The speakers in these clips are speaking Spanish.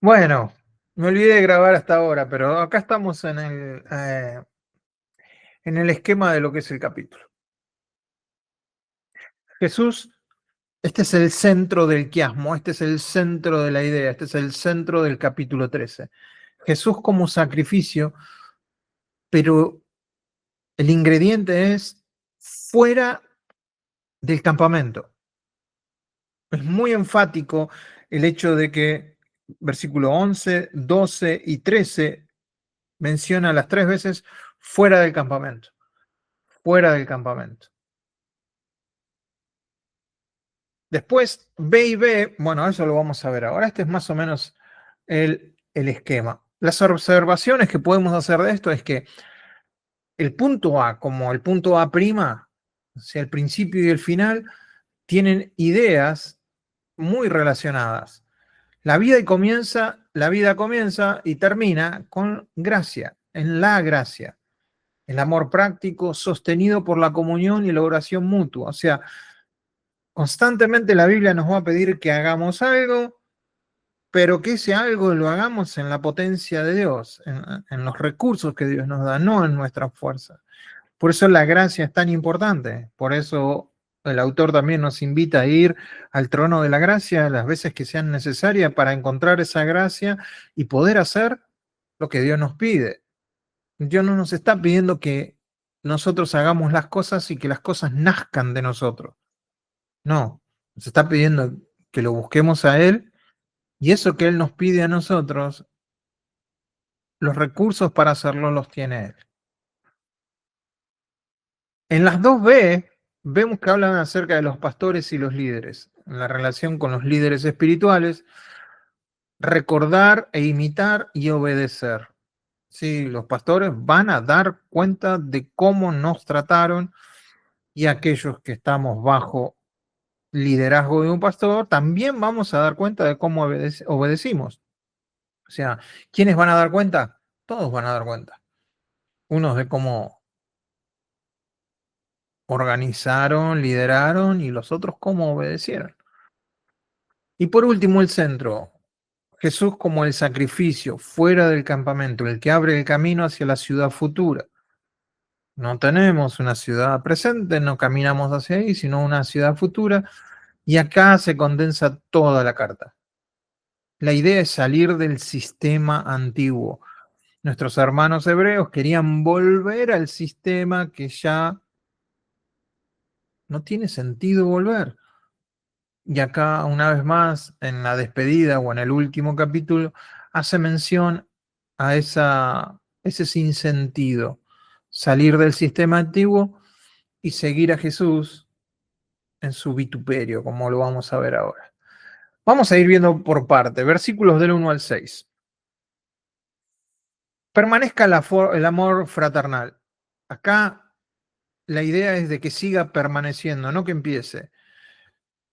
Bueno, me olvidé de grabar hasta ahora, pero acá estamos en el esquema de lo que es el capítulo. Jesús, este es el centro del quiasmo, este es el centro de la idea, este es el centro del capítulo 13. Jesús como sacrificio, pero el ingrediente es fuera del campamento. Es muy enfático el hecho de que versículo 11, 12 y 13 menciona las tres veces fuera del campamento, fuera del campamento. Después, B y B, bueno, eso lo vamos a ver ahora. Este es más o menos el esquema. Las observaciones que podemos hacer de esto es que el punto A, como el punto A', o sea, el principio y el final, tienen ideas muy relacionadas. La vida comienza y termina con gracia, en la gracia, el amor práctico sostenido por la comunión y la oración mutua. O sea, constantemente la Biblia nos va a pedir que hagamos algo, pero que ese algo lo hagamos en la potencia de Dios, en los recursos que Dios nos da, no en nuestras fuerzas. Por eso la gracia es tan importante, por eso el autor también nos invita a ir al trono de la gracia las veces que sean necesarias para encontrar esa gracia y poder hacer lo que Dios nos pide. Dios no nos está pidiendo que nosotros hagamos las cosas y que las cosas nazcan de nosotros. No, nos está pidiendo que lo busquemos a Él y eso que Él nos pide a nosotros, los recursos para hacerlo los tiene Él. En las dos B vemos que hablan acerca de los pastores y los líderes, en la relación con los líderes espirituales, recordar e imitar y obedecer. Sí, los pastores van a dar cuenta de cómo nos trataron y aquellos que estamos bajo liderazgo de un pastor, también vamos a dar cuenta de cómo obedecimos. O sea, ¿quiénes van a dar cuenta? Todos van a dar cuenta. Unos de cómo organizaron, lideraron y los otros cómo obedecieron. Y por último, el centro. Jesús como el sacrificio fuera del campamento, el que abre el camino hacia la ciudad futura. No tenemos una ciudad presente, no caminamos hacia ahí, sino una ciudad futura. Y acá se condensa toda la carta. La idea es salir del sistema antiguo. Nuestros hermanos hebreos querían volver al sistema que ya no tiene sentido volver. Y acá, una vez más, en la despedida o en el último capítulo, hace mención a ese sinsentido, salir del sistema antiguo y seguir a Jesús en su vituperio, como lo vamos a ver ahora. Vamos a ir viendo por parte, versículos del 1 al 6. Permanezca el amor fraternal. Acá la idea es de que siga permaneciendo, no que empiece.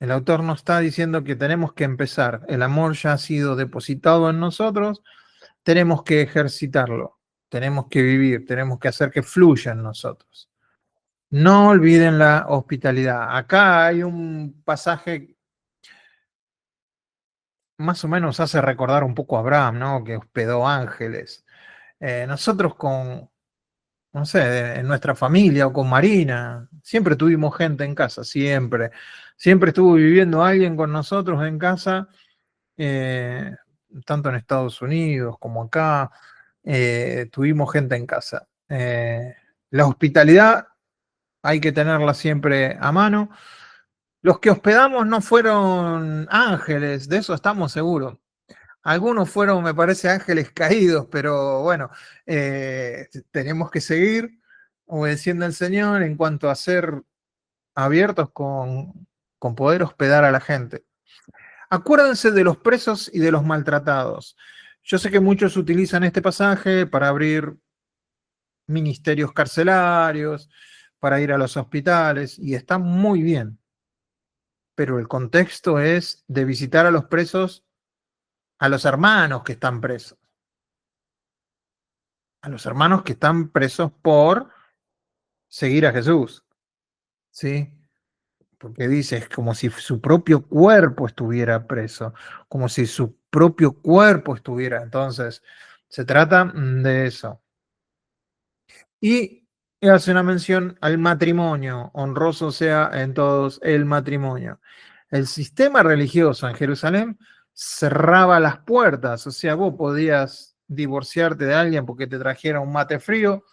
El autor nos está diciendo que tenemos que empezar. El amor ya ha sido depositado en nosotros, tenemos que ejercitarlo, tenemos que vivir, tenemos que hacer que fluya en nosotros. No olviden la hospitalidad. Acá hay un pasaje más o menos hace recordar un poco a Abraham, ¿no? Que hospedó ángeles. Nosotros con, no sé, en nuestra familia o con Marina, siempre tuvimos gente en casa, siempre. Siempre estuvo viviendo alguien con nosotros en casa, eh, tanto en Estados Unidos como acá, tuvimos gente en casa. La hospitalidad hay que tenerla siempre a mano. Los que hospedamos no fueron ángeles, de eso estamos seguros. Algunos fueron, me parece, ángeles caídos, pero bueno, tenemos que seguir obedeciendo al Señor en cuanto a ser abiertos con poder hospedar a la gente. Acuérdense de los presos y de los maltratados. Yo sé que muchos utilizan este pasaje para abrir ministerios carcelarios, para ir a los hospitales, y está muy bien, pero el contexto es de visitar a los presos, a los hermanos que están presos, a los hermanos que están presos por seguir a Jesús, ¿sí? porque dice, es como si su propio cuerpo estuviera preso, como si su propio cuerpo estuviera. Entonces, se trata de eso. Y hace una mención al matrimonio, honroso sea en todos el matrimonio. El sistema religioso en Jerusalén cerraba las puertas, o sea, vos podías divorciarte de alguien porque te trajera un mate frío,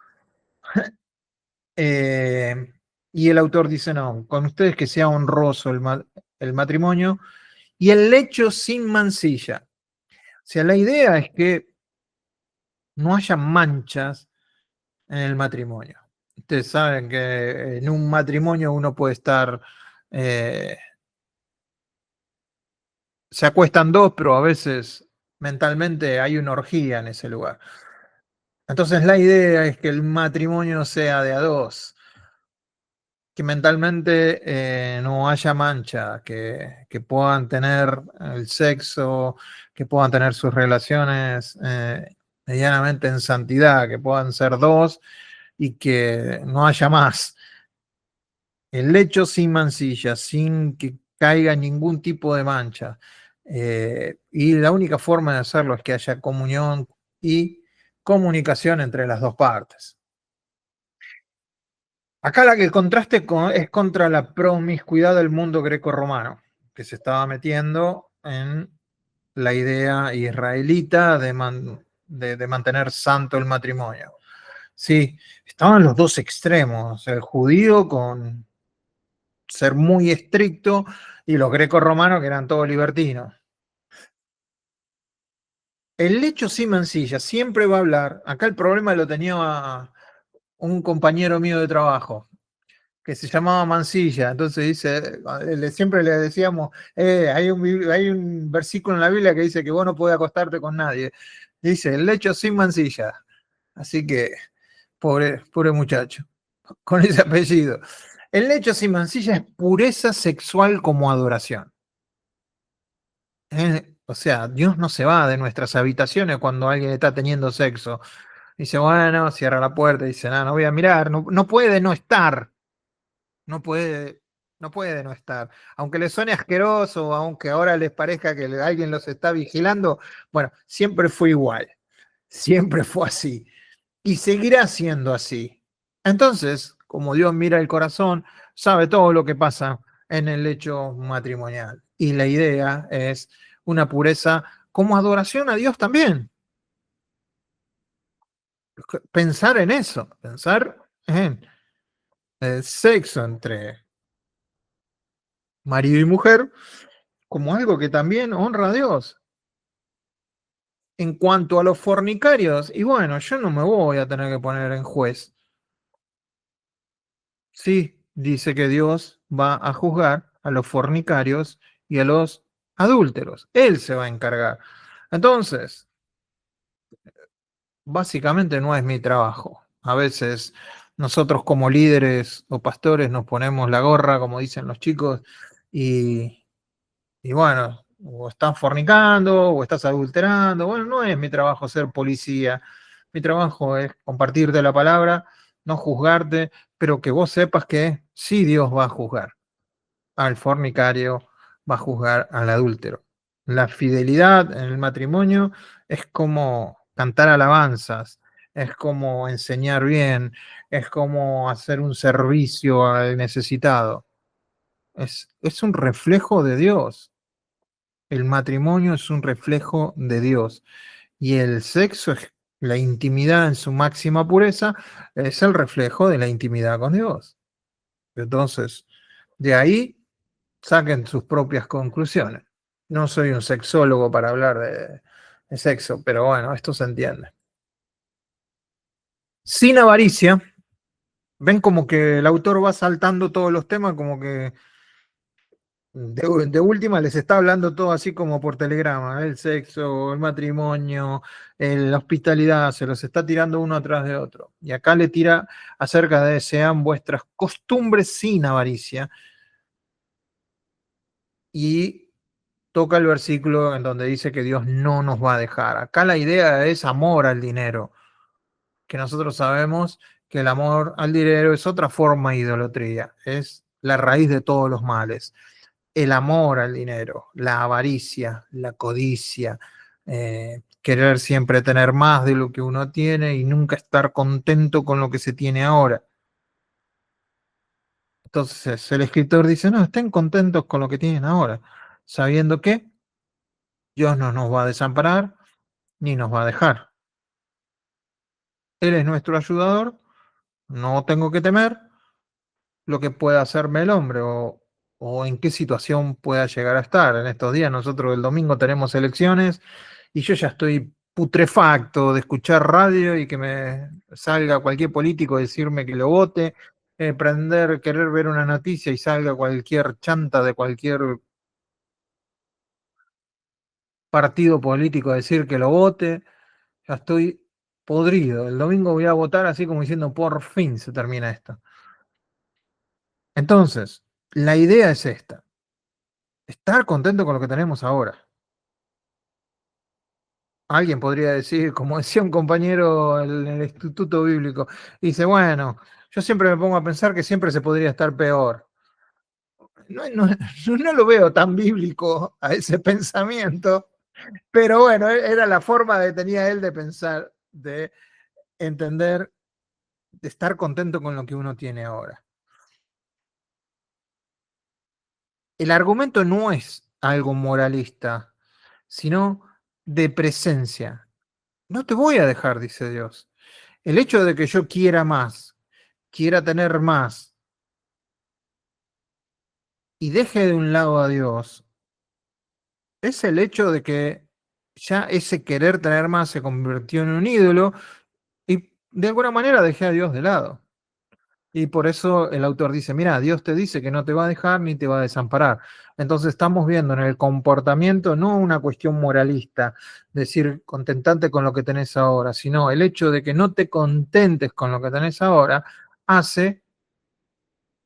eh, y el autor dice, no, con ustedes que sea honroso el matrimonio y el lecho sin mancilla. O sea, la idea es que no haya manchas en el matrimonio. Ustedes saben que en un matrimonio uno puede estar, eh, se acuestan dos, pero a veces mentalmente hay una orgía en ese lugar. Entonces la idea es que el matrimonio sea de a dos, que mentalmente no haya mancha, que puedan tener el sexo, que puedan tener sus relaciones medianamente en santidad, que puedan ser dos y que no haya más. El lecho sin mancilla, sin que caiga ningún tipo de mancha. Y la única forma de hacerlo es que haya comunión y comunicación entre las dos partes. Acá la que el contraste es contra la promiscuidad del mundo greco-romano, que se estaba metiendo en la idea israelita de mantener santo el matrimonio. Sí, estaban los dos extremos, el judío con ser muy estricto y los grecos romanos que eran todos libertinos. El lecho sin mancilla siempre va a hablar. Acá el problema lo tenía un compañero mío de trabajo que se llamaba Mancilla. Entonces dice, siempre le decíamos, hay un versículo en la Biblia que dice que vos no podés acostarte con nadie. Dice, el lecho sin mancilla. Así que, pobre muchacho, con ese apellido. El lecho sin mancilla es pureza sexual como adoración. O sea, Dios no se va de nuestras habitaciones cuando alguien está teniendo sexo. Dice, bueno, cierra la puerta y dice, no, no voy a mirar, no, no puede no estar, no puede, no puede no estar. Aunque les suene asqueroso, aunque ahora les parezca que alguien los está vigilando, bueno, siempre fue igual, siempre fue así y seguirá siendo así. Entonces, como Dios mira el corazón, sabe todo lo que pasa en el lecho matrimonial. Y la idea es una pureza como adoración a Dios también. Pensar en eso, pensar en el sexo entre marido y mujer como algo que también honra a Dios. En cuanto a los fornicarios, y bueno, yo no me voy a tener que poner en juez. Sí, dice que Dios va a juzgar a los fornicarios y a los adúlteros. Él se va a encargar. Entonces, básicamente no es mi trabajo. A veces nosotros como líderes o pastores nos ponemos la gorra, como dicen los chicos, y, y bueno, o estás fornicando o estás adulterando. Bueno, no es mi trabajo ser policía. Mi trabajo es compartirte la palabra, no juzgarte, pero que vos sepas que sí Dios va a juzgar al fornicario, va a juzgar al adúltero. La fidelidad en el matrimonio es como cantar alabanzas, es como enseñar bien, es como hacer un servicio al necesitado. Es un reflejo de Dios. El matrimonio es un reflejo de Dios. Y el sexo es la intimidad en su máxima pureza, es el reflejo de la intimidad con Dios. Entonces, de ahí saquen sus propias conclusiones. No soy un sexólogo para hablar de sexo, pero bueno, esto se entiende. Sin avaricia, ven como que el autor va saltando todos los temas, como que de última les está hablando todo así como por telegrama, el sexo, el matrimonio, la hospitalidad, se los está tirando uno atrás de otro. Y acá le tira acerca de sean vuestras costumbres sin avaricia. Y toca el versículo en donde dice que Dios no nos va a dejar. Acá la idea es amor al dinero, que nosotros sabemos que el amor al dinero es otra forma de idolatría, es la raíz de todos los males. El amor al dinero, la avaricia, la codicia, querer siempre tener más de lo que uno tiene y nunca estar contento con lo que se tiene ahora. Entonces el escritor dice, no, estén contentos con lo que tienen ahora, sabiendo que Dios no nos va a desamparar ni nos va a dejar. Él es nuestro ayudador, no tengo que temer lo que pueda hacerme el hombre o en qué situación pueda llegar a estar. En estos días nosotros el domingo tenemos elecciones y yo ya estoy putrefacto de escuchar radio y que me salga cualquier político a decirme que lo vote, prender, querer ver una noticia y salga cualquier chanta de cualquier partido político a decir que lo vote. Ya estoy podrido. El domingo voy a votar así como diciendo, por fin se termina esto. Entonces, la idea es esta, estar contento con lo que tenemos ahora. Alguien podría decir, como decía un compañero en el Instituto Bíblico, dice, bueno, yo siempre me pongo a pensar que siempre se podría estar peor. No, no, no lo veo tan bíblico a ese pensamiento, pero bueno, era la forma que tenía él de pensar, de entender, de estar contento con lo que uno tiene ahora. El argumento no es algo moralista, sino de presencia. No te voy a dejar, dice Dios. El hecho de que yo quiera más, quiera tener más y deje de un lado a Dios, es el hecho de que ya ese querer tener más se convirtió en un ídolo y de alguna manera dejé a Dios de lado. Y por eso el autor dice, mira, Dios te dice que no te va a dejar ni te va a desamparar. Entonces estamos viendo en el comportamiento no una cuestión moralista, decir contentante con lo que tenés ahora, sino el hecho de que no te contentes con lo que tenés ahora hace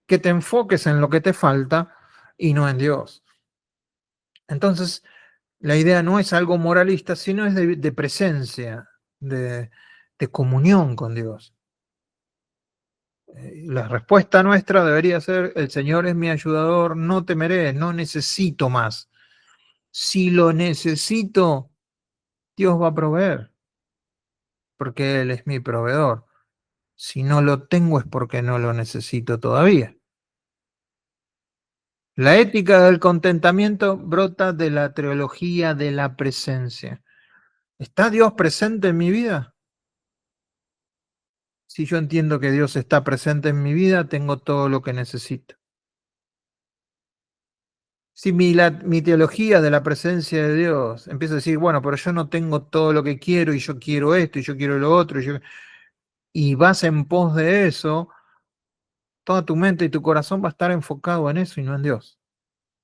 que te enfoques en lo que te falta y no en Dios. Entonces, la idea no es algo moralista, sino es de presencia, de comunión con Dios. La respuesta nuestra debería ser, el Señor es mi ayudador, no temeré, no necesito más. Si lo necesito, Dios va a proveer, porque Él es mi proveedor. Si no lo tengo es porque no lo necesito todavía. La ética del contentamiento brota de la teología de la presencia. ¿Está Dios presente en mi vida? Si yo entiendo que Dios está presente en mi vida, tengo todo lo que necesito. Si mi teología de la presencia de Dios empieza a decir, bueno, pero yo no tengo todo lo que quiero y yo quiero esto y yo quiero lo otro, y vas en pos de eso, toda tu mente y tu corazón va a estar enfocado en eso y no en Dios.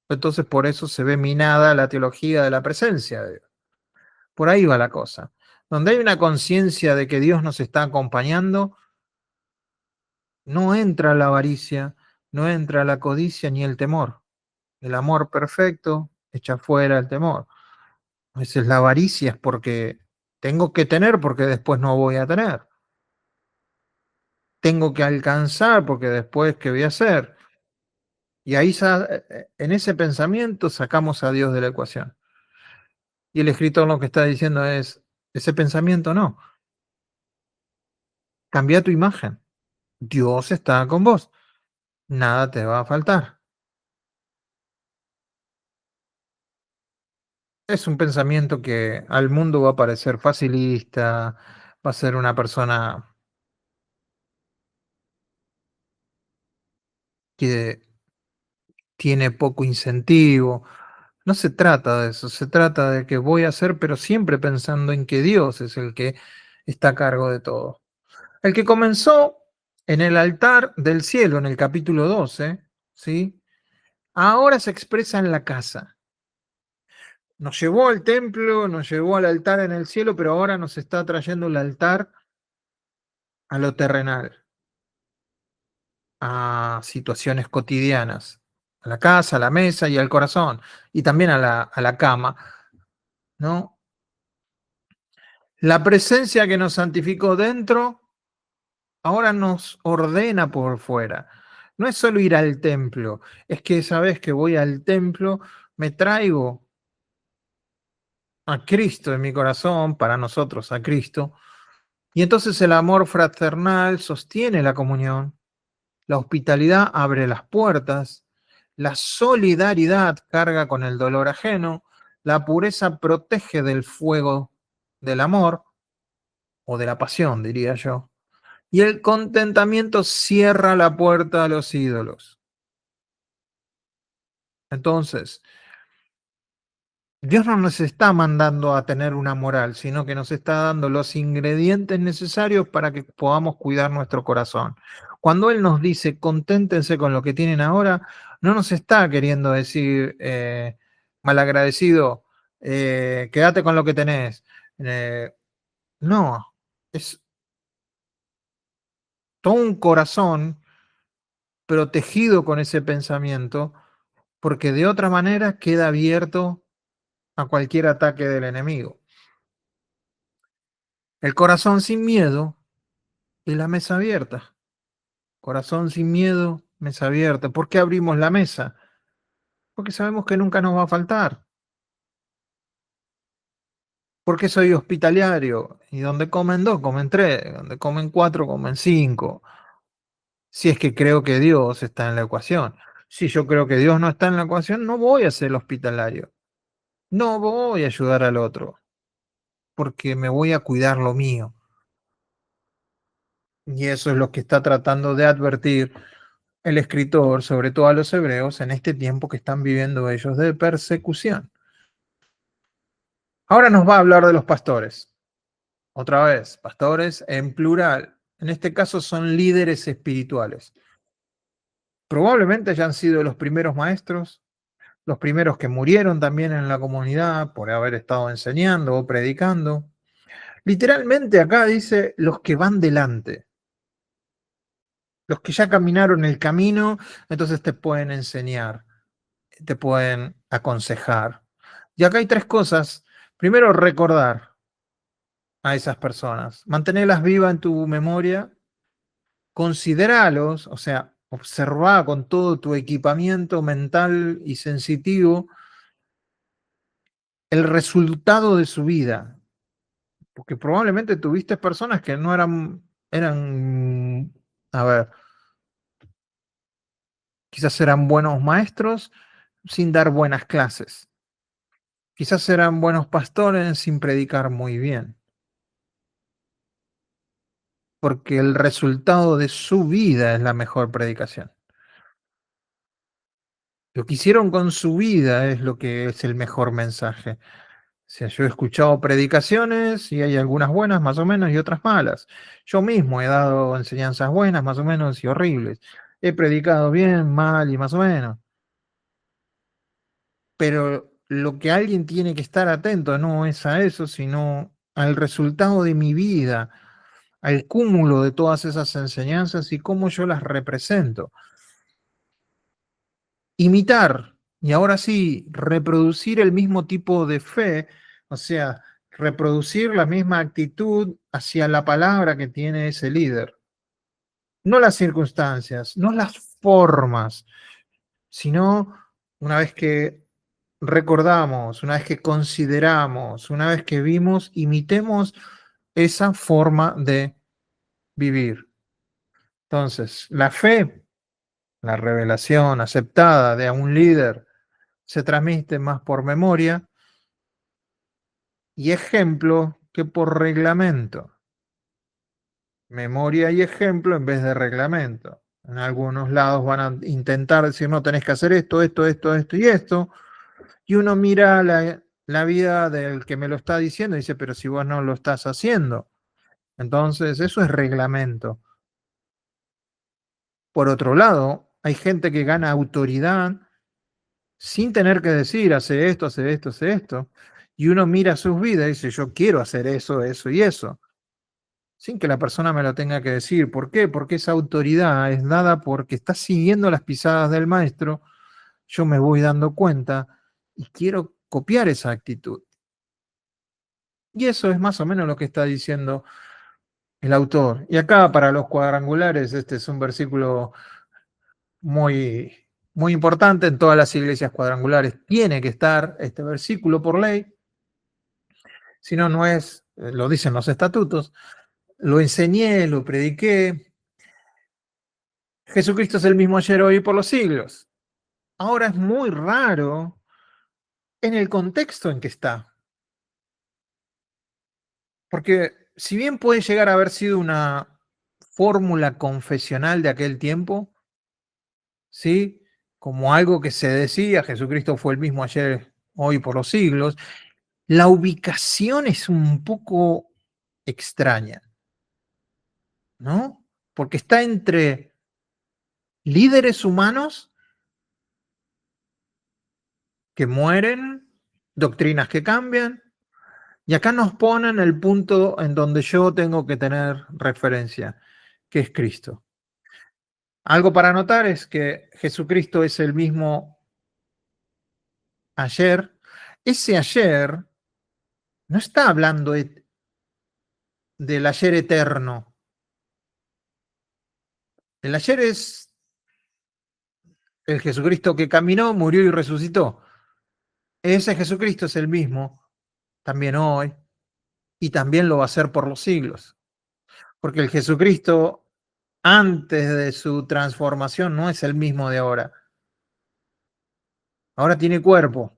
Entonces por eso se ve minada la teología de la presencia de Dios. Por ahí va la cosa. Donde hay una conciencia de que Dios nos está acompañando, no entra la avaricia, no entra la codicia ni el temor. El amor perfecto echa fuera el temor. A veces la avaricia es porque tengo que tener porque después no voy a tener. Tengo que alcanzar porque después, ¿qué voy a hacer? Y ahí en ese pensamiento sacamos a Dios de la ecuación. Y el escritor lo que está diciendo es, ese pensamiento no, cambia tu imagen. Dios está con vos, nada te va a faltar. Es un pensamiento que al mundo va a parecer facilista, va a ser una persona que tiene poco incentivo. No se trata de eso, se trata de que voy a hacer, pero siempre pensando en que Dios es el que está a cargo de todo. El que comenzó en el altar del cielo, en el capítulo 12, ¿sí? Ahora se expresa en la casa. Nos llevó al templo, nos llevó al altar en el cielo, pero ahora nos está trayendo el altar a lo terrenal, a situaciones cotidianas, a la casa, a la mesa y al corazón, y también a la cama, ¿no? La presencia que nos santificó dentro, ahora nos ordena por fuera. No es solo ir al templo, es que esa vez que voy al templo me traigo a Cristo en mi corazón, para nosotros a Cristo, y entonces el amor fraternal sostiene la comunión, la hospitalidad abre las puertas, la solidaridad carga con el dolor ajeno, la pureza protege del fuego del amor, o de la pasión, diría yo, y el contentamiento cierra la puerta a los ídolos. Entonces, Dios no nos está mandando a tener una moral, sino que nos está dando los ingredientes necesarios para que podamos cuidar nuestro corazón. Cuando Él nos dice, conténtense con lo que tienen ahora, no nos está queriendo decir, malagradecido, quédate con lo que tenés. Eh, no, es todo un corazón protegido con ese pensamiento, porque de otra manera queda abierto a cualquier ataque del enemigo. El corazón sin miedo y la mesa abierta. Corazón sin miedo, mesa abierta. ¿Por qué abrimos la mesa? Porque sabemos que nunca nos va a faltar. Porque soy hospitalario y donde comen dos, comen tres, donde comen cuatro, comen cinco. Si es que creo que Dios está en la ecuación. Si yo creo que Dios no está en la ecuación, no voy a ser hospitalario. No voy a ayudar al otro, porque me voy a cuidar lo mío. Y eso es lo que está tratando de advertir el escritor, sobre todo a los hebreos, en este tiempo que están viviendo ellos de persecución. Ahora nos va a hablar de los pastores. Otra vez, pastores en plural. En este caso son líderes espirituales. Probablemente hayan sido los primeros maestros, los primeros que murieron también en la comunidad por haber estado enseñando o predicando. Literalmente acá dice los que van delante, los que ya caminaron el camino, entonces te pueden enseñar, te pueden aconsejar. Y acá hay tres cosas. Primero, recordar a esas personas, mantenerlas vivas en tu memoria, consideralos, o sea, observa con todo tu equipamiento mental y sensitivo el resultado de su vida, porque probablemente tuviste personas que no eran, a ver, quizás eran buenos maestros sin dar buenas clases, quizás eran buenos pastores sin predicar muy bien, porque el resultado de su vida es la mejor predicación. Lo que hicieron con su vida es lo que es el mejor mensaje. O sea, yo he escuchado predicaciones y hay algunas buenas más o menos y otras malas. Yo mismo he dado enseñanzas buenas más o menos y horribles. He predicado bien, mal y más o menos. Pero lo que alguien tiene que estar atento no es a eso, sino al resultado de mi vida, al cúmulo de todas esas enseñanzas y cómo yo las represento. Imitar y ahora sí, reproducir el mismo tipo de fe, o sea, reproducir la misma actitud hacia la palabra que tiene ese líder. No las circunstancias, no las formas, sino una vez que recordamos, una vez que consideramos, una vez que vimos, imitemos esa forma de vivir. Entonces, la fe, la revelación aceptada de un líder, se transmite más por memoria y ejemplo que por reglamento. Memoria y ejemplo en vez de reglamento. En algunos lados van a intentar decir, no, tenés que hacer esto, esto, esto, esto y esto. Y uno mira la vida del que me lo está diciendo y dice, pero si vos no lo estás haciendo. Entonces, eso es reglamento. Por otro lado, hay gente que gana autoridad sin tener que decir, hace esto, hace esto, hace esto. Y uno mira sus vidas y dice, yo quiero hacer eso, eso y eso, sin que la persona me lo tenga que decir. ¿Por qué? Porque esa autoridad es dada porque está siguiendo las pisadas del maestro, yo me voy dando cuenta y quiero copiar esa actitud. Y eso es más o menos lo que está diciendo el autor. Y acá para los cuadrangulares, este es un versículo muy, muy importante en todas las iglesias cuadrangulares. Tiene que estar este versículo por ley, si no, no es, lo dicen los estatutos. Lo enseñé, lo prediqué. Jesucristo es el mismo ayer, hoy y por los siglos. Ahora es muy raro en el contexto en que está. Porque si bien puede llegar a haber sido una fórmula confesional de aquel tiempo, ¿sí? Como algo que se decía, Jesucristo fue el mismo ayer, hoy, por los siglos, la ubicación es un poco extraña, ¿no? Porque está entre líderes humanos que mueren, doctrinas que cambian, y acá nos ponen el punto en donde yo tengo que tener referencia, que es Cristo. Algo para notar es que Jesucristo es el mismo ayer. Ese ayer no está hablando del ayer eterno. El ayer es el Jesucristo que caminó, murió y resucitó. Ese Jesucristo es el mismo también hoy y también lo va a ser por los siglos. Porque el Jesucristo antes de su transformación no es el mismo de ahora. Ahora tiene cuerpo.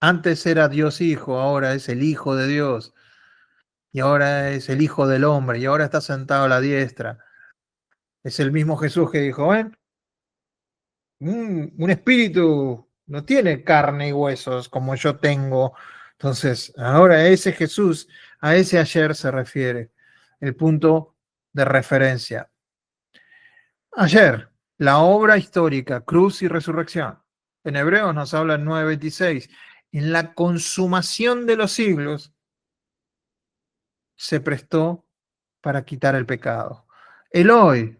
Antes era Dios Hijo, ahora es el Hijo de Dios. Y ahora es el Hijo del Hombre. Y ahora está sentado a la diestra. Es el mismo Jesús que dijo, ven, un espíritu no tiene carne y huesos como yo tengo. Entonces, ahora ese Jesús, a ese ayer se refiere el punto de referencia. Ayer, la obra histórica, cruz y resurrección. En Hebreos nos habla en 9:26. En la consumación de los siglos se prestó para quitar el pecado. El hoy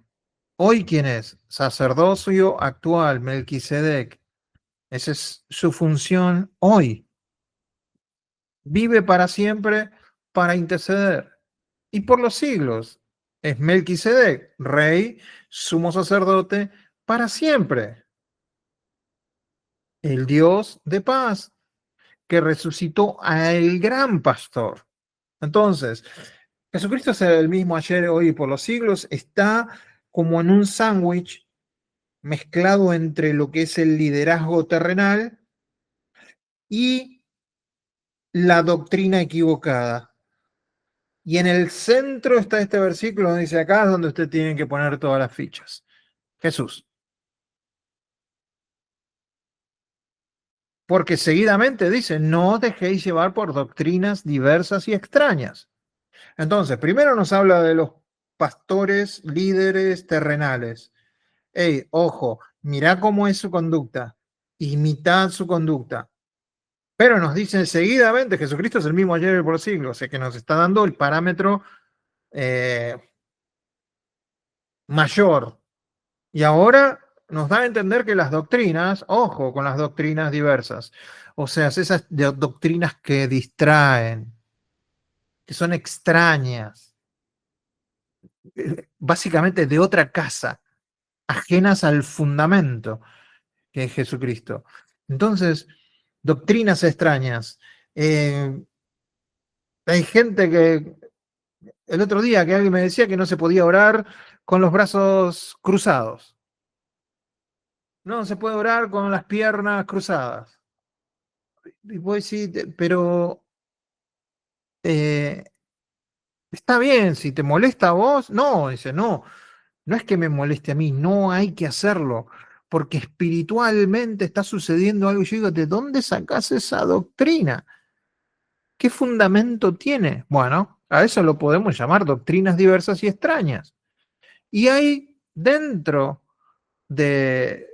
¿quién es? Sacerdocio actual, Melquisedec. Esa es su función hoy. Vive para siempre para interceder. Y por los siglos es Melquisedec, rey, sumo sacerdote, para siempre. El Dios de paz que resucitó al gran pastor. Entonces, Jesucristo es el mismo ayer, hoy y por los siglos. Está como en un sándwich mezclado entre lo que es el liderazgo terrenal y la doctrina equivocada. Y en el centro está este versículo donde dice, acá es donde usted tiene que poner todas las fichas. Jesús. Porque seguidamente dice, no os dejéis llevar por doctrinas diversas y extrañas. Entonces, primero nos habla de los pastores, líderes terrenales. Hey, ojo, mirá cómo es su conducta, imitad su conducta. Pero nos dice seguidamente, Jesucristo es el mismo ayer y por los siglos, o sea que nos está dando el parámetro mayor. Y ahora nos da a entender que las doctrinas, ojo con las doctrinas diversas, o sea, esas doctrinas que distraen, que son extrañas, básicamente de otra casa, ajenas al fundamento que es Jesucristo. Entonces, doctrinas extrañas. Hay gente que, el otro día que alguien me decía que no se podía orar con los brazos cruzados. No, se puede orar con las piernas cruzadas. Y vos decís, pero eh, está bien, si te molesta a vos, no, dice, no, no es que me moleste a mí, no hay que hacerlo, porque espiritualmente está sucediendo algo. Y yo digo, ¿de dónde sacás esa doctrina? ¿Qué fundamento tiene? Bueno, a eso lo podemos llamar doctrinas diversas y extrañas. Y hay dentro de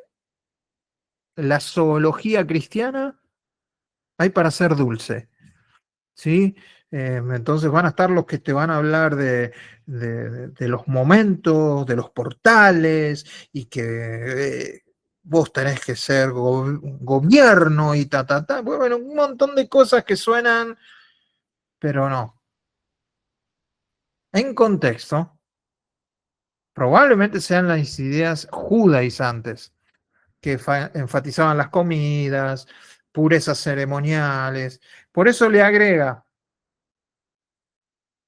la zoología cristiana, hay para ser dulce. ¿Sí? Entonces van a estar los que te van a hablar de los momentos, de los portales, y que vos tenés que ser gobierno y ta. Bueno, un montón de cosas que suenan, pero no. En contexto, Probablemente sean las ideas judaizantes que enfatizaban las comidas, purezas ceremoniales. Por eso le agrega,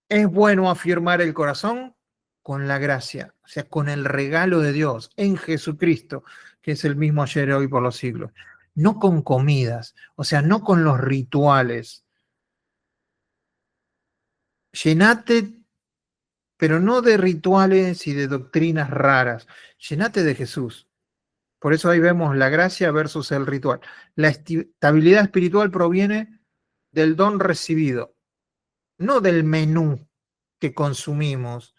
es bueno afirmar el corazón con la gracia, o sea, con el regalo de Dios en Jesucristo, que es el mismo ayer y hoy por los siglos. No con comidas, o sea, no con los rituales. Llenate, pero no de rituales y de doctrinas raras. Llenate de Jesús. Por eso ahí vemos la gracia versus el ritual. La estabilidad espiritual proviene del don recibido, no del menú que consumimos,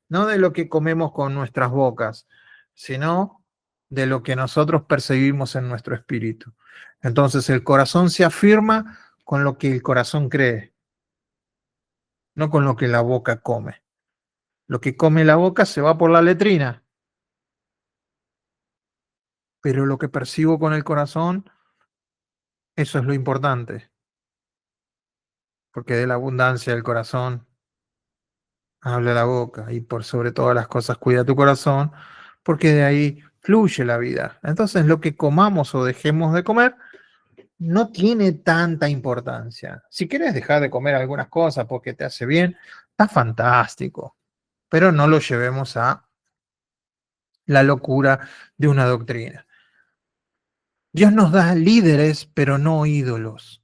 no de lo que comemos con nuestras bocas, sino de lo que nosotros percibimos en nuestro espíritu. Entonces el corazón se afirma con lo que el corazón cree, no con lo que la boca come. Lo que come la boca se va por la letrina, pero lo que percibo con el corazón, eso es lo importante, porque de la abundancia del corazón habla la boca y por sobre todas las cosas cuida tu corazón, porque de ahí fluye la vida. Entonces lo que comamos o dejemos de comer no tiene tanta importancia. Si quieres dejar de comer algunas cosas porque te hace bien, está fantástico, pero no lo llevemos a la locura de una doctrina. Dios nos da líderes, pero no ídolos.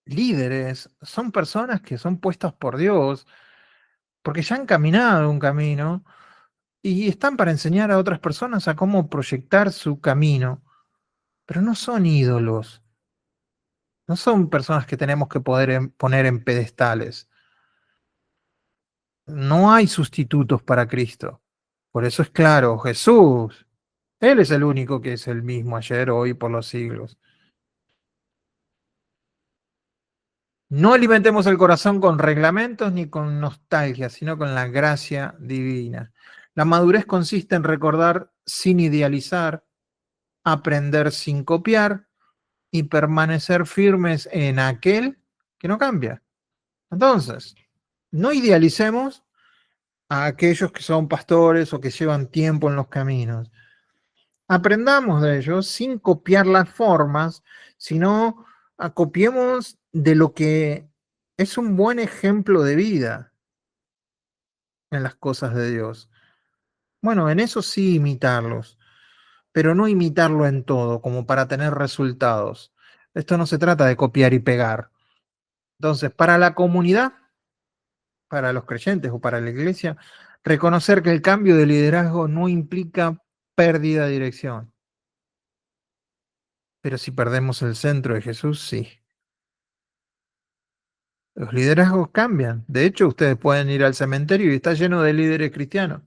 Líderes son personas que son puestas por Dios porque ya han caminado un camino y están para enseñar a otras personas a cómo proyectar su camino, pero no son ídolos, no son personas que tenemos que poder poner en pedestales. No hay sustitutos para Cristo. Por eso es claro, Jesús, Él es el único que es el mismo ayer, hoy, por los siglos. No alimentemos el corazón con reglamentos ni con nostalgia, sino con la gracia divina. La madurez consiste en recordar sin idealizar, aprender sin copiar y permanecer firmes en aquel que no cambia. Entonces, no idealicemos a aquellos que son pastores o que llevan tiempo en los caminos. Aprendamos de ellos sin copiar las formas, sino copiemos de lo que es un buen ejemplo de vida en las cosas de Dios. Bueno, en eso sí imitarlos, pero no imitarlo en todo, como para tener resultados. Esto no se trata de copiar y pegar. Entonces, para la comunidad, para los creyentes o para la iglesia, reconocer que el cambio de liderazgo no implica pérdida de dirección. Pero si perdemos el centro de Jesús, sí. Los liderazgos cambian. De hecho, ustedes pueden ir al cementerio y está lleno de líderes cristianos.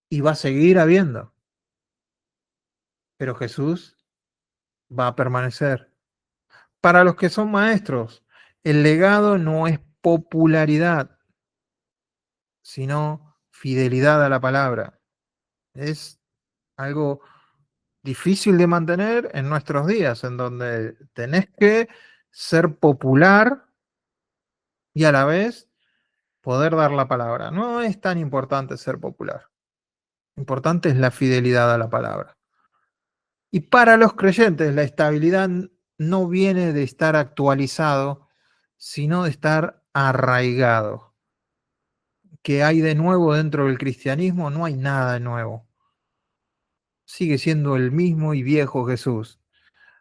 Y va a seguir habiendo. Pero Jesús va a permanecer. Para los que son maestros, el legado no es popularidad, sino fidelidad a la palabra. Es algo difícil de mantener en nuestros días, en donde tenés que ser popular y a la vez poder dar la palabra. No es tan importante ser popular. Importante es la fidelidad a la palabra. Y para los creyentes, la estabilidad no viene de estar actualizado, sino de estar arraigado. ¿Qué hay de nuevo dentro del cristianismo? No hay nada de nuevo. Sigue siendo el mismo y viejo Jesús.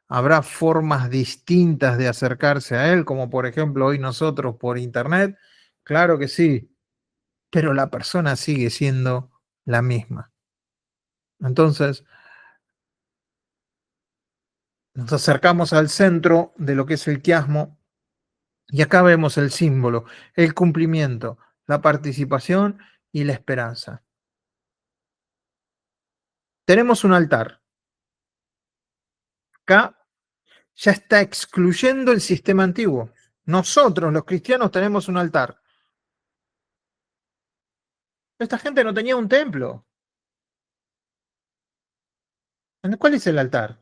Habrá formas distintas de acercarse a Él, como por ejemplo hoy nosotros por Internet. Claro que sí, pero la persona sigue siendo la misma. Entonces, nos acercamos al centro de lo que es el quiasmo y acá vemos el símbolo, el cumplimiento, la participación y la esperanza. Tenemos un altar. Acá ya está excluyendo el sistema antiguo. Nosotros, los cristianos, tenemos un altar. Esta gente no tenía un templo. ¿Cuál es el altar?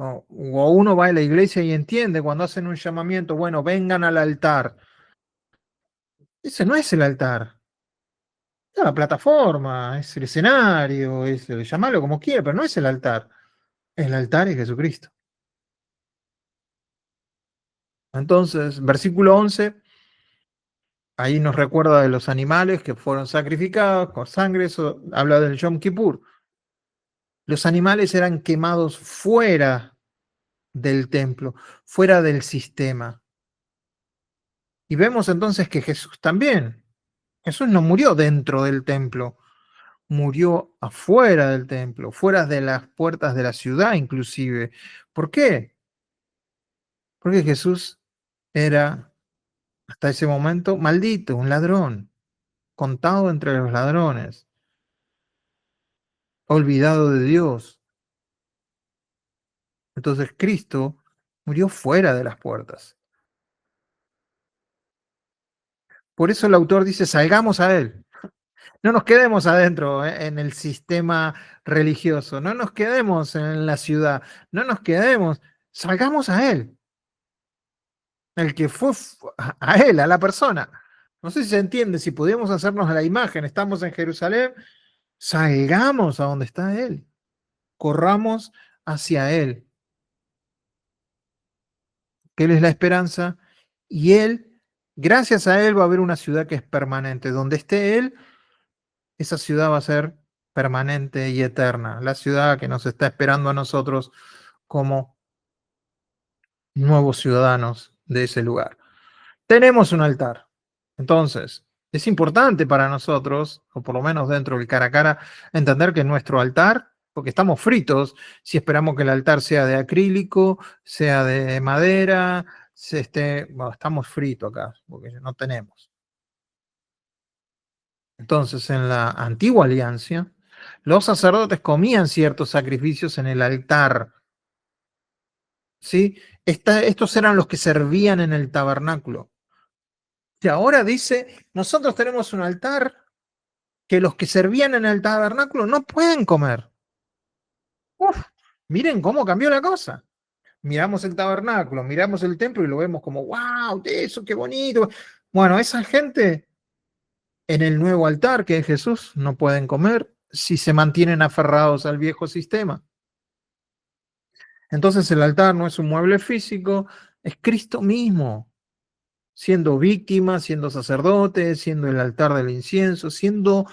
O uno va a la iglesia y entiende cuando hacen un llamamiento, bueno, vengan al altar. Ese no es el altar. Es la plataforma, es el escenario, llamarlo como quiera, pero no es el altar. El altar es Jesucristo. Entonces, versículo 11, ahí nos recuerda de los animales que fueron sacrificados con sangre, eso habla del Yom Kippur. Los animales eran quemados fuera del templo, fuera del sistema. Y vemos entonces que Jesús también, Jesús no murió dentro del templo, murió afuera del templo, fuera de las puertas de la ciudad inclusive. ¿Por qué? Porque Jesús era hasta ese momento maldito, un ladrón, contado entre los ladrones, olvidado de Dios. Entonces Cristo murió fuera de las puertas. Por eso el autor dice, salgamos a Él. No nos quedemos adentro, en el sistema religioso, no nos quedemos en la ciudad, no nos quedemos, salgamos a Él, el que fue a Él, a la persona. No sé si se entiende, si podemos hacernos a la imagen, estamos en Jerusalén, salgamos a donde está Él, corramos hacia Él, que Él es la esperanza, y Él, gracias a Él va a haber una ciudad que es permanente, donde esté Él, esa ciudad va a ser permanente y eterna, la ciudad que nos está esperando a nosotros como nuevos ciudadanos de ese lugar. Tenemos un altar. Entonces, es importante para nosotros, o por lo menos dentro del cara a cara, entender que nuestro altar, porque estamos fritos, si esperamos que el altar sea de acrílico, sea de madera, bueno, estamos fritos acá, porque no tenemos. Entonces, en la antigua alianza, los sacerdotes comían ciertos sacrificios en el altar. ¿Sí? Estos eran los que servían en el tabernáculo. Y ahora dice, nosotros tenemos un altar que los que servían en el tabernáculo no pueden comer. Uf, miren cómo cambió la cosa. Miramos el tabernáculo, miramos el templo y lo vemos como, wow, eso, qué bonito. Bueno, esa gente en el nuevo altar que es Jesús no pueden comer si se mantienen aferrados al viejo sistema. Entonces el altar no es un mueble físico, es Cristo mismo, siendo víctima, siendo sacerdote, siendo el altar del incienso, siendo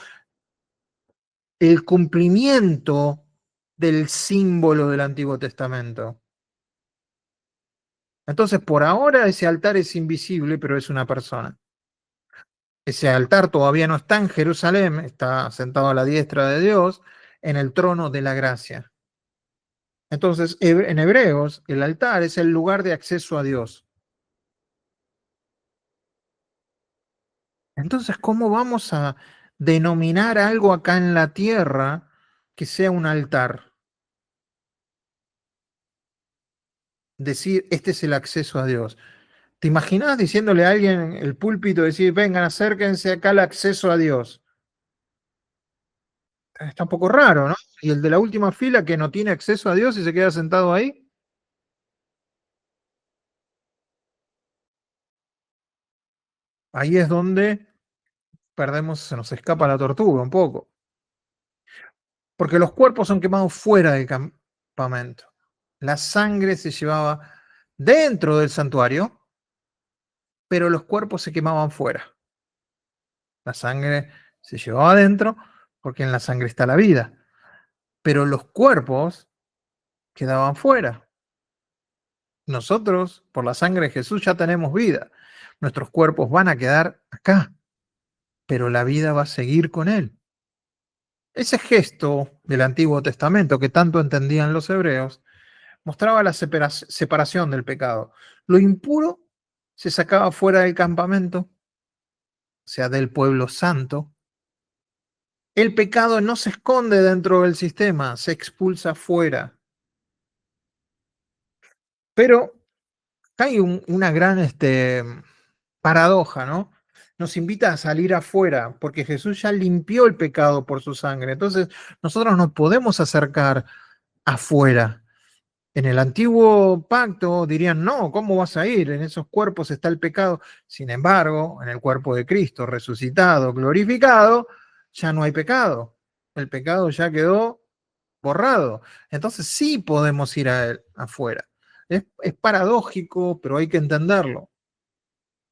el cumplimiento del símbolo del Antiguo Testamento. Entonces, por ahora ese altar es invisible, pero es una persona. Ese altar todavía no está en Jerusalén, está sentado a la diestra de Dios, en el trono de la gracia. Entonces, en Hebreos, el altar es el lugar de acceso a Dios. Entonces, ¿cómo vamos a denominar algo acá en la tierra que sea un altar? Decir, este es el acceso a Dios. ¿Te imaginas diciéndole a alguien en el púlpito, decir, vengan, acérquense acá al acceso a Dios? Está un poco raro, ¿no? Y el de la última fila que no tiene acceso a Dios y se queda sentado ahí, ahí es donde perdemos, se nos escapa la tortuga un poco. Porque los cuerpos son quemados fuera del campamento. La sangre se llevaba dentro del santuario, pero los cuerpos se quemaban fuera. La sangre se llevaba adentro porque en la sangre está la vida, pero los cuerpos quedaban fuera. Nosotros, por la sangre de Jesús, ya tenemos vida. Nuestros cuerpos van a quedar acá, pero la vida va a seguir con Él. Ese gesto del Antiguo Testamento que tanto entendían los hebreos mostraba la separación del pecado. Lo impuro se sacaba fuera del campamento, o sea, del pueblo santo. El pecado no se esconde dentro del sistema, se expulsa fuera. Pero hay una gran paradoja, ¿no? Nos invita a salir afuera, porque Jesús ya limpió el pecado por su sangre. Entonces, nosotros nos podemos acercar afuera. En el antiguo pacto dirían, no, ¿cómo vas a ir? En esos cuerpos está el pecado. Sin embargo, en el cuerpo de Cristo, resucitado, glorificado, ya no hay pecado. El pecado ya quedó borrado. Entonces sí podemos ir a él afuera. Es paradójico, pero hay que entenderlo.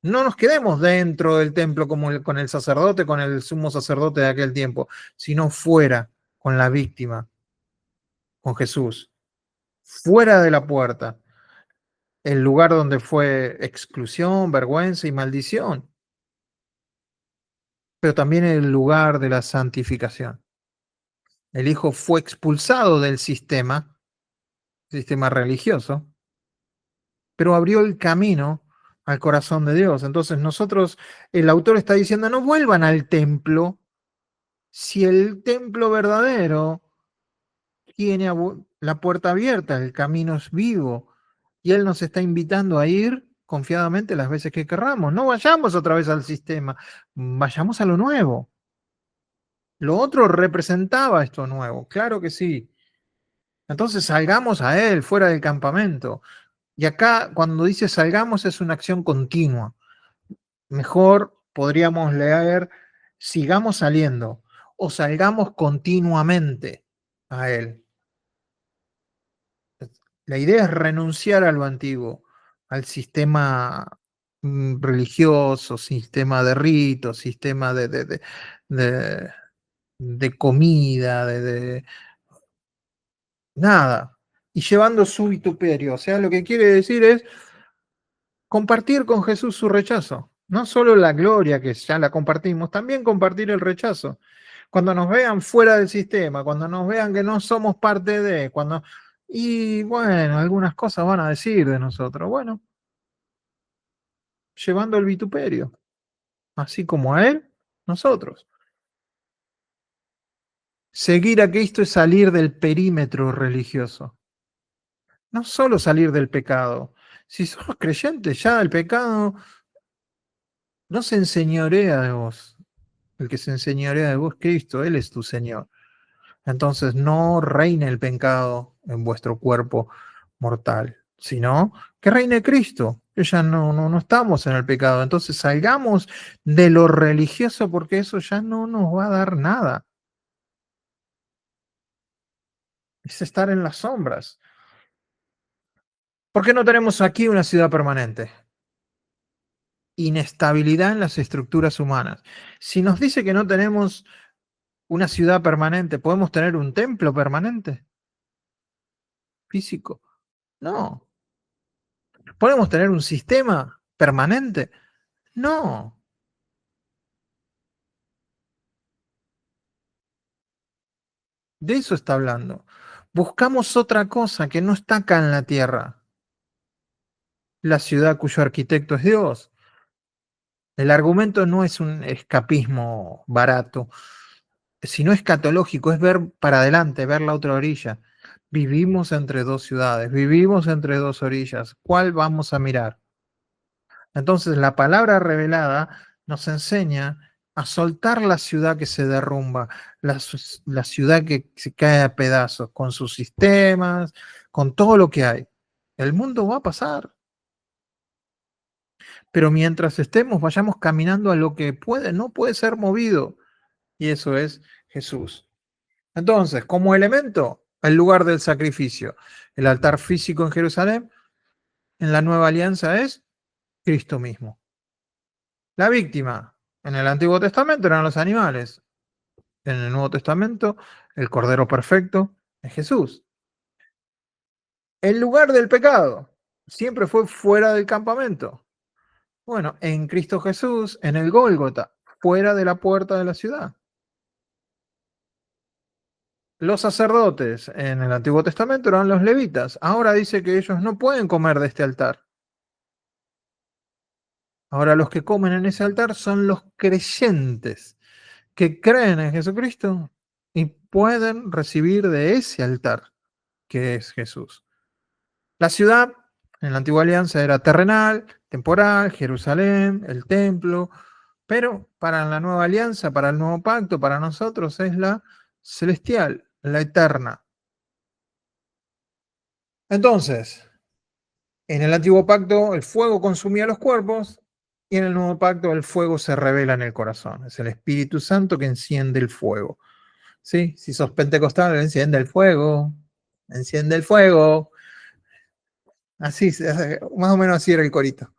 No nos quedemos dentro del templo como con el sacerdote, con el sumo sacerdote de aquel tiempo, sino fuera, con la víctima, con Jesús, fuera de la puerta, el lugar donde fue exclusión, vergüenza y maldición, pero también el lugar de la santificación. El Hijo fue expulsado del sistema religioso, pero abrió el camino al corazón de Dios. Entonces nosotros, el autor está diciendo, no vuelvan al templo si el templo verdadero tiene la puerta abierta, el camino es vivo, y Él nos está invitando a ir confiadamente las veces que querramos. No vayamos otra vez al sistema, vayamos a lo nuevo. Lo otro representaba esto nuevo, claro que sí. Entonces salgamos a Él, fuera del campamento. Y acá, cuando dice salgamos, es una acción continua. Mejor podríamos leer, sigamos saliendo o salgamos continuamente a Él. La idea es renunciar a lo antiguo, al sistema religioso, sistema de ritos, sistema de, de comida, nada. Y llevando su vituperio. O sea, lo que quiere decir es compartir con Jesús su rechazo. No solo la gloria, que ya la compartimos, también compartir el rechazo. Cuando nos vean fuera del sistema, cuando nos vean que no somos parte de, cuando... Y bueno, algunas cosas van a decir de nosotros. Bueno, llevando el vituperio, así como a Él, nosotros. Seguir a Cristo es salir del perímetro religioso. No solo salir del pecado. Si sos creyente, ya el pecado no se enseñorea de vos. El que se enseñorea de vos, Cristo, Él es tu Señor. Entonces no reine el pecado en vuestro cuerpo mortal, sino que reine Cristo. Que ya no estamos en el pecado. Entonces salgamos de lo religioso porque eso ya no nos va a dar nada. Es estar en las sombras. ¿Por qué no tenemos aquí una ciudad permanente? Inestabilidad en las estructuras humanas. Si nos dice que no tenemos una ciudad permanente, ¿podemos tener un templo permanente? Físico. No. ¿Podemos tener un sistema permanente? No. De eso está hablando. Buscamos otra cosa que no está acá en la tierra. La ciudad cuyo arquitecto es Dios. El argumento no es un escapismo barato, sino escatológico, es ver para adelante, ver la otra orilla. Vivimos entre dos ciudades, vivimos entre dos orillas. ¿Cuál vamos a mirar? Entonces la palabra revelada nos enseña a soltar la ciudad que se derrumba, la ciudad que se cae a pedazos, con sus sistemas, con todo lo que hay. El mundo va a pasar, pero mientras estemos, vayamos caminando a lo que puede, no puede ser movido, y eso es Jesús. Entonces, como elemento, el lugar del sacrificio, el altar físico en Jerusalén, en la nueva alianza es Cristo mismo. La víctima en el Antiguo Testamento eran los animales. En el Nuevo Testamento, el Cordero Perfecto es Jesús. El lugar del pecado siempre fue fuera del campamento. Bueno, en Cristo Jesús, en el Gólgota, fuera de la puerta de la ciudad. Los sacerdotes en el Antiguo Testamento eran los levitas. Ahora dice que ellos no pueden comer de este altar. Ahora los que comen en ese altar son los creyentes que creen en Jesucristo y pueden recibir de ese altar que es Jesús. La ciudad en la antigua alianza era terrenal, temporal, Jerusalén, el templo, pero para la nueva alianza, para el nuevo pacto, para nosotros es la celestial, la eterna. Entonces, en el antiguo pacto el fuego consumía los cuerpos y en el nuevo pacto el fuego se revela en el corazón. Es el Espíritu Santo que enciende el fuego. ¿Sí? Si sos pentecostal, enciende el fuego, enciende el fuego. Así, más o menos así era el corito.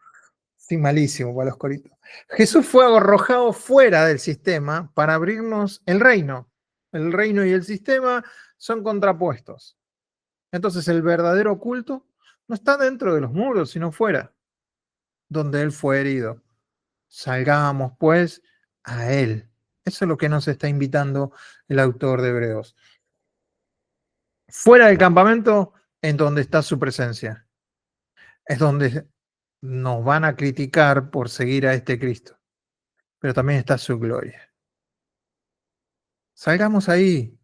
Sí, malísimo para los coritos. Jesús fue arrojado fuera del sistema para abrirnos el reino. El reino y el sistema son contrapuestos. Entonces el verdadero culto no está dentro de los muros, sino fuera, donde Él fue herido. Salgamos, pues, a Él. Eso es lo que nos está invitando el autor de Hebreos. Fuera del campamento, en donde está su presencia. Es donde nos van a criticar por seguir a este Cristo. Pero también está su gloria. Salgamos ahí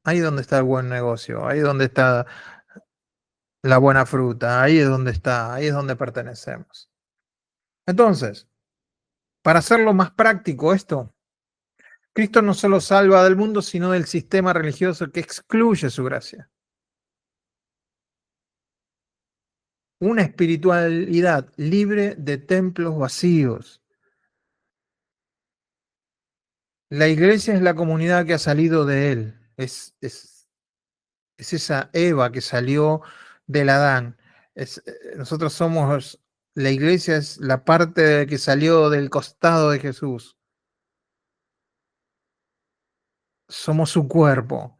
donde está el buen negocio, ahí donde está la buena fruta, ahí es donde está, ahí es donde pertenecemos. Entonces, para hacerlo más práctico esto, Cristo no solo salva del mundo, sino del sistema religioso que excluye su gracia. Una espiritualidad libre de templos vacíos. La iglesia es la comunidad que ha salido de él. Es esa Eva que salió del Adán. Nosotros somos, la iglesia es la parte que salió del costado de Jesús. Somos su cuerpo.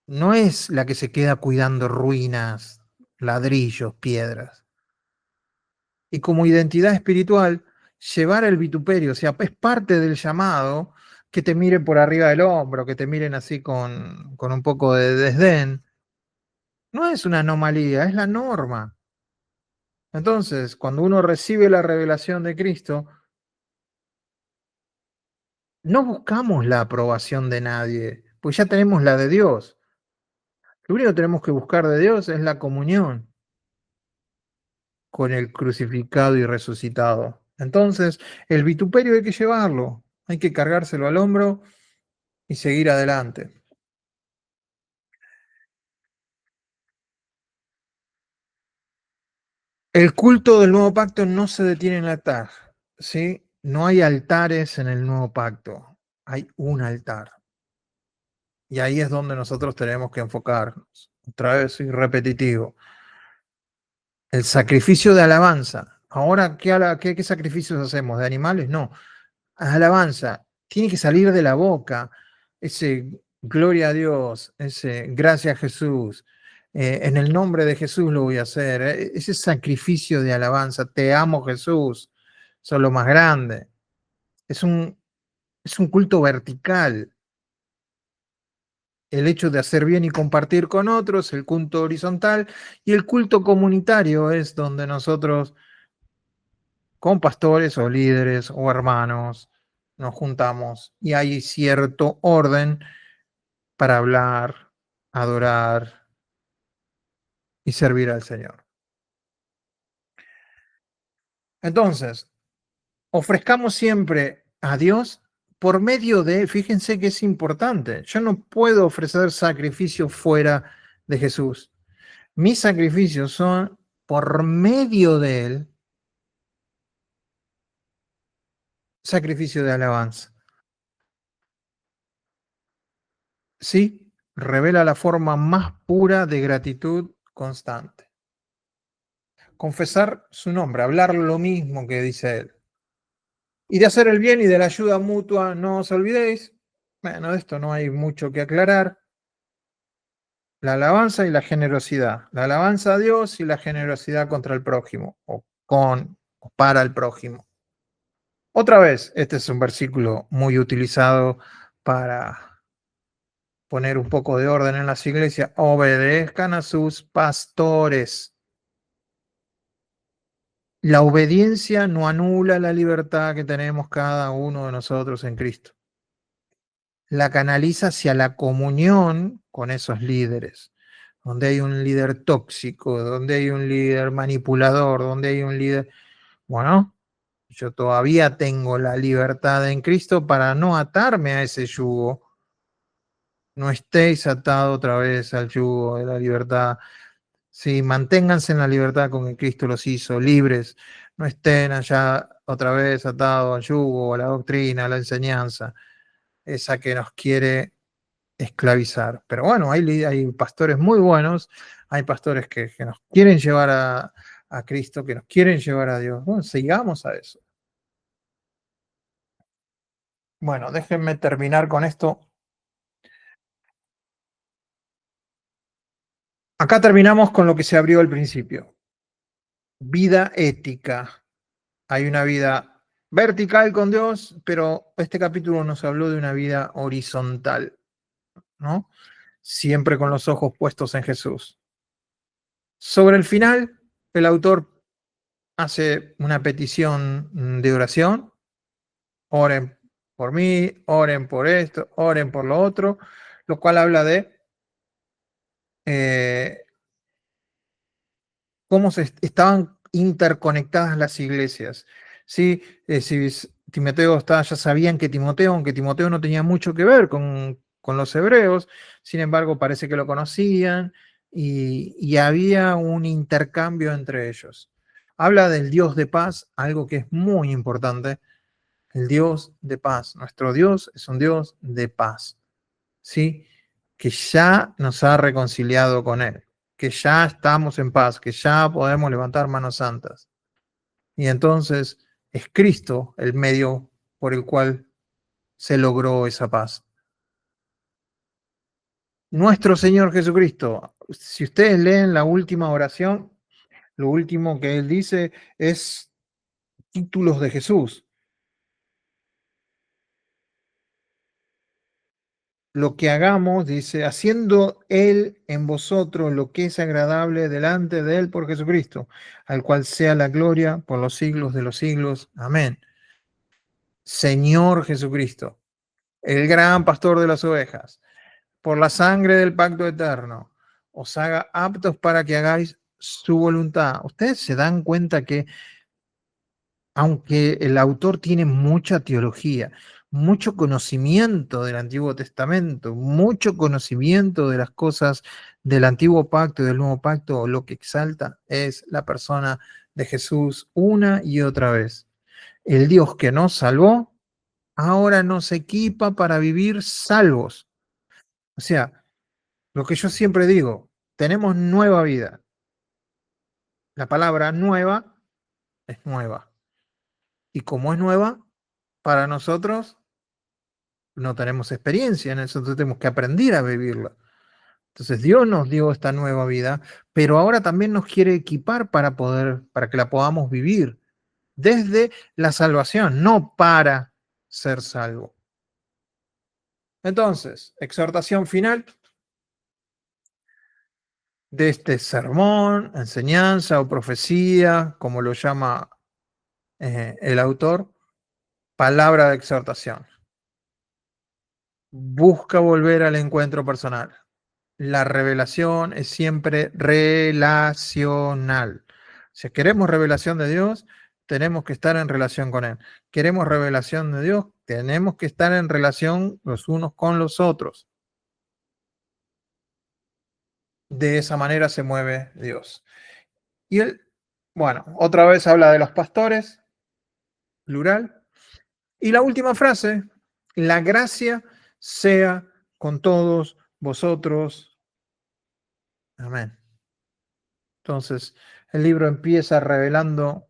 No es la que se queda cuidando ruinas, ladrillos, piedras. Y como identidad espiritual, llevar el vituperio, o sea, es parte del llamado que te miren por arriba del hombro, que te miren así con un poco de desdén. No es una anomalía, es la norma. Entonces, cuando uno recibe la revelación de Cristo, no buscamos la aprobación de nadie, pues ya tenemos la de Dios. Lo único que tenemos que buscar de Dios es la comunión con el crucificado y resucitado. Entonces, el vituperio hay que llevarlo, hay que cargárselo al hombro y seguir adelante. El culto del nuevo pacto no se detiene en el altar, ¿sí? No hay altares en el nuevo pacto, hay un altar. Y ahí es donde nosotros tenemos que enfocarnos. Otra vez soy repetitivo. El sacrificio de alabanza. Ahora, ¿qué sacrificios hacemos? ¿De animales? No. Alabanza. Tiene que salir de la boca. Ese gloria a Dios, ese gracias a Jesús. En el nombre de Jesús lo voy a hacer. Ese sacrificio de alabanza. Te amo, Jesús. Son lo más grande. Es es un culto vertical. El hecho de hacer bien y compartir con otros, el culto horizontal, y el culto comunitario es donde nosotros, con pastores o líderes o hermanos, nos juntamos y hay cierto orden para hablar, adorar y servir al Señor. Entonces, ofrezcamos siempre a Dios por medio de, fíjense que es importante, yo no puedo ofrecer sacrificio fuera de Jesús. Mis sacrificios son por medio de Él, sacrificio de alabanza. Sí, revela la forma más pura de gratitud constante. Confesar su nombre, hablar lo mismo que dice Él. Y de hacer el bien y de la ayuda mutua, no os olvidéis. Bueno, de esto no hay mucho que aclarar. La alabanza y la generosidad. La alabanza a Dios y la generosidad contra el prójimo, o para el prójimo. Otra vez, este es un versículo muy utilizado para poner un poco de orden en las iglesias. Obedezcan a sus pastores. La obediencia no anula la libertad que tenemos cada uno de nosotros en Cristo. La canaliza hacia la comunión con esos líderes. Donde hay un líder tóxico, donde hay un líder manipulador, donde hay un líder... Bueno, yo todavía tengo la libertad en Cristo para no atarme a ese yugo No estéis atados otra vez al yugo de la libertad. Sí, manténganse en la libertad con que Cristo los hizo, libres. No estén allá otra vez atados al yugo, a la doctrina, a la enseñanza, esa que nos quiere esclavizar. Pero bueno, hay pastores muy buenos, hay pastores que nos quieren llevar a Cristo, que nos quieren llevar a Dios. Bueno, sigamos a eso. Bueno, déjenme terminar con esto. Acá terminamos con lo que se abrió al principio. Vida ética. Hay una vida vertical con Dios, pero este capítulo nos habló de una vida horizontal, ¿no? Siempre con los ojos puestos en Jesús. Sobre el final, el autor hace una petición de oración. Oren por mí, oren por esto, oren por lo otro, lo cual habla de eh, cómo estaban interconectadas las iglesias. ¿Sí? Si Timoteo ya sabían que Timoteo, aunque Timoteo no tenía mucho que ver con los hebreos, sin embargo parece que lo conocían y había un intercambio entre ellos. Habla del Dios de paz, algo que es muy importante, el Dios de paz. Nuestro Dios es un Dios de paz, ¿sí? Que ya nos ha reconciliado con Él, que ya estamos en paz, que ya podemos levantar manos santas. Y entonces es Cristo el medio por el cual se logró esa paz. Nuestro Señor Jesucristo, si ustedes leen la última oración, lo último que Él dice es títulos de Jesús. Lo que hagamos, dice, haciendo Él en vosotros lo que es agradable delante de Él por Jesucristo, al cual sea la gloria por los siglos de los siglos. Amén. Señor Jesucristo, el gran pastor de las ovejas, por la sangre del pacto eterno, os haga aptos para que hagáis su voluntad. Ustedes se dan cuenta que aunque el autor tiene mucha teología, mucho conocimiento del Antiguo Testamento, mucho conocimiento de las cosas del Antiguo Pacto y del Nuevo Pacto, lo que exalta es la persona de Jesús una y otra vez. El Dios que nos salvó, ahora nos equipa para vivir salvos. O sea, lo que yo siempre digo, tenemos nueva vida. La palabra nueva es nueva. Y como es nueva, para nosotros no tenemos experiencia en eso, entonces tenemos que aprender a vivirla. Entonces Dios nos dio esta nueva vida, pero ahora también nos quiere equipar para que la podamos vivir desde la salvación, no para ser salvo. Entonces, exhortación final de este sermón, enseñanza o profecía, como lo llama el autor, palabra de exhortación. Busca volver al encuentro personal. La revelación es siempre relacional. Si queremos revelación de Dios, tenemos que estar en relación con Él. Queremos revelación de Dios, tenemos que estar en relación los unos con los otros. De esa manera se mueve Dios. Y él, bueno, otra vez habla de los pastores, plural. Y la última frase, la gracia sea con todos vosotros. Amén. Entonces, el libro empieza revelando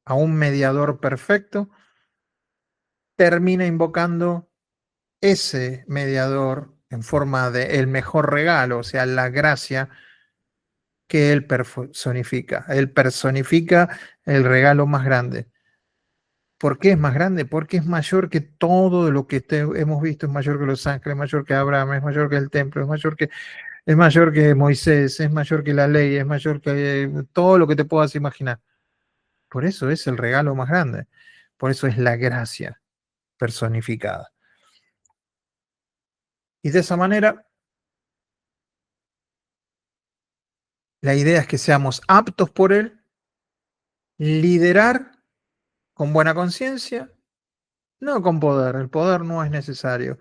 a un mediador perfecto, termina invocando ese mediador en forma de el mejor regalo, o sea, la gracia que él personifica. Él personifica el regalo más grande. ¿Por qué es más grande? Porque es mayor que todo lo que hemos visto, es mayor que los ángeles, es mayor que Abraham, es mayor que el templo, es mayor que Moisés, es mayor que la ley, es mayor que todo lo que te puedas imaginar. Por eso es el regalo más grande. Por eso es la gracia personificada. Y de esa manera, la idea es que seamos aptos por Él, liderar con buena conciencia, no con poder. El poder no es necesario.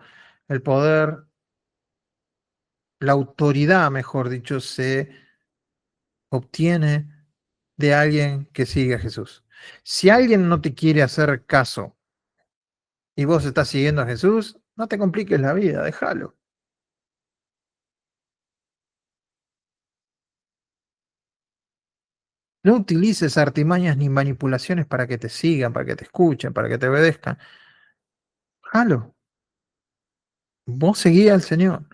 El poder la autoridad, mejor dicho, se obtiene de alguien que sigue a Jesús. Si alguien no te quiere hacer caso y vos estás siguiendo a Jesús, no te compliques la vida, déjalo. No utilices artimañas ni manipulaciones para que te sigan, para que te escuchen, para que te obedezcan. Déjalo. Vos seguí al Señor.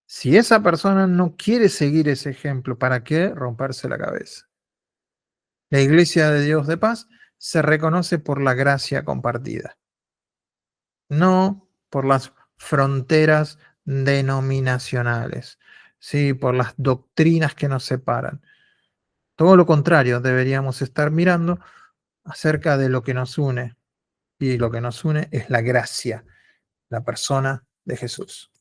Si esa persona no quiere seguir ese ejemplo, ¿para qué romperse la cabeza? La Iglesia de Dios de Paz se reconoce por la gracia compartida, no por las fronteras denominacionales, sí, por las doctrinas que nos separan. Todo lo contrario, deberíamos estar mirando acerca de lo que nos une, y lo que nos une es la gracia, la persona de Jesús.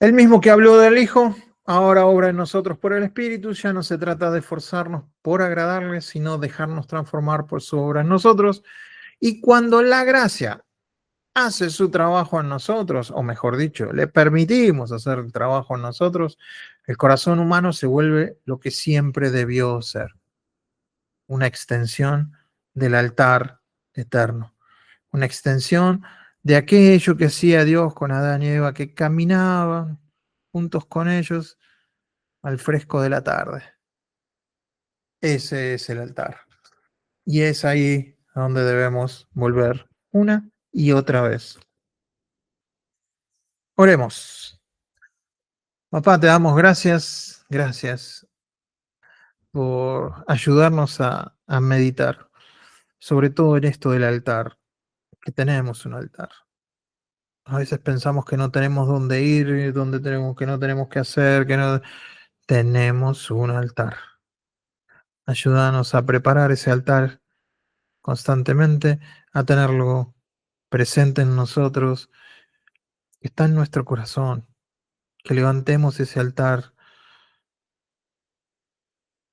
El mismo que habló del Hijo, ahora obra en nosotros por el Espíritu. Ya no se trata de esforzarnos por agradarle, sino dejarnos transformar por su obra en nosotros. Y cuando la gracia hace su trabajo en nosotros, o mejor dicho, le permitimos hacer el trabajo en nosotros, el corazón humano se vuelve lo que siempre debió ser, una extensión del altar eterno, una extensión de aquello que hacía Dios con Adán y Eva, que caminaban juntos con ellos al fresco de la tarde. Ese es el altar. Y es ahí donde debemos volver una y otra vez. Oremos. Papá, te damos gracias, gracias por ayudarnos a meditar, sobre todo en esto del altar, que tenemos un altar. A veces pensamos que no tenemos dónde ir, dónde tenemos, que no tenemos que hacer, que no tenemos un altar. Ayúdanos a preparar ese altar constantemente, a tenerlo presente en nosotros, que está en nuestro corazón, que levantemos ese altar,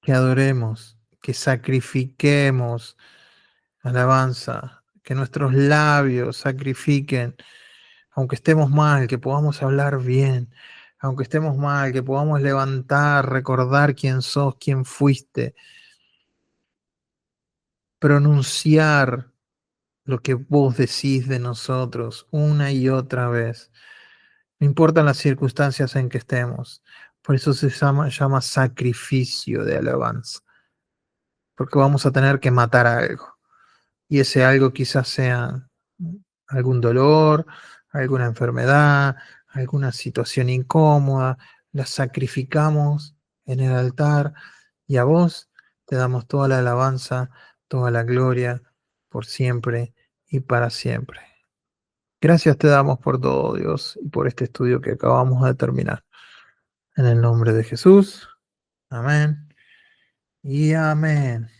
que adoremos, que sacrifiquemos alabanza, que nuestros labios sacrifiquen, aunque estemos mal, que podamos hablar bien, aunque estemos mal, que podamos levantar, recordar quién sos, quién fuiste, pronunciar lo que vos decís de nosotros una y otra vez. No importan las circunstancias en que estemos. Por eso se llama sacrificio de alabanza. Porque vamos a tener que matar algo. Y ese algo quizás sea algún dolor, alguna enfermedad, alguna situación incómoda. La sacrificamos en el altar y a vos te damos toda la alabanza, toda la gloria por siempre y para siempre. Gracias te damos por todo, Dios, y por este estudio que acabamos de terminar. En el nombre de Jesús. Amén y amén.